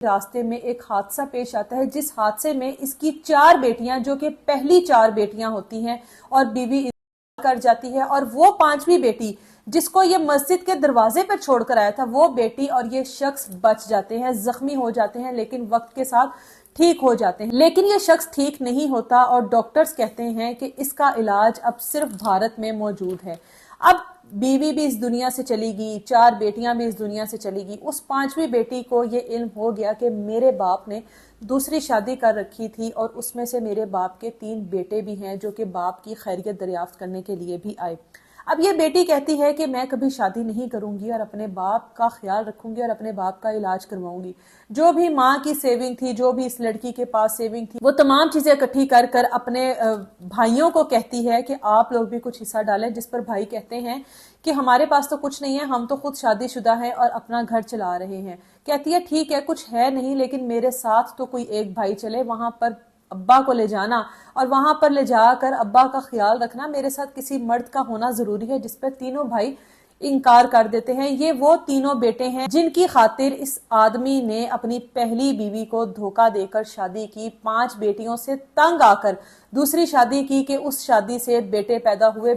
راستے میں ایک حادثہ پیش آتا ہے، جس حادثے میں اس کی 4 بیٹیاں جو کہ پہلی 4 بیٹیاں ہوتی ہیں اور بیوی کر جاتی ہے، اور وہ 5ویں بیٹی جس کو یہ مسجد کے دروازے پر چھوڑ کر آیا تھا، وہ بیٹی اور یہ شخص بچ جاتے ہیں، زخمی ہو جاتے ہیں لیکن وقت کے ساتھ ٹھیک ہو جاتے ہیں۔ لیکن یہ شخص ٹھیک نہیں ہوتا اور ڈاکٹرز کہتے ہیں کہ اس کا علاج اب صرف بھارت میں موجود ہے۔ اب بیوی بھی اس دنیا سے چلی گئی، 4 بیٹیاں بھی اس دنیا سے چلی گئی۔ اس 5ویں بیٹی کو یہ علم ہو گیا کہ میرے باپ نے دوسری شادی کر رکھی تھی اور اس میں سے میرے باپ کے 3 بیٹے بھی ہیں جو کہ باپ کی خیریت دریافت کرنے کے لیے بھی آئے۔ اب یہ بیٹی کہتی ہے کہ میں کبھی شادی نہیں کروں گی اور اپنے باپ کا خیال رکھوں گی اور اپنے باپ کا علاج کرواؤں گی۔ جو بھی ماں کی سیونگ تھی، جو بھی اس لڑکی کے پاس سیونگ تھی، وہ تمام چیزیں اکٹھی کر کر اپنے بھائیوں کو کہتی ہے کہ آپ لوگ بھی کچھ حصہ ڈالیں، جس پر بھائی کہتے ہیں کہ ہمارے پاس تو کچھ نہیں ہے، ہم تو خود شادی شدہ ہیں اور اپنا گھر چلا رہے ہیں۔ کہتی ہے ٹھیک ہے کچھ ہے نہیں، لیکن میرے ساتھ تو کوئی ایک بھائی چلے، وہاں پر ابا کو لے جانا اور وہاں پر لے جا کر ابا کا خیال رکھنا، میرے ساتھ کسی مرد کا ہونا ضروری ہے۔ جس پر تینوں بھائی انکار کر دیتے ہیں۔ یہ وہ تینوں بیٹے ہیں جن کی خاطر اس آدمی نے اپنی پہلی بیوی کو دھوکہ دے کر شادی کی، 5 بیٹیوں سے تنگ آ کر دوسری شادی کی کہ اس شادی سے بیٹے پیدا ہوئے۔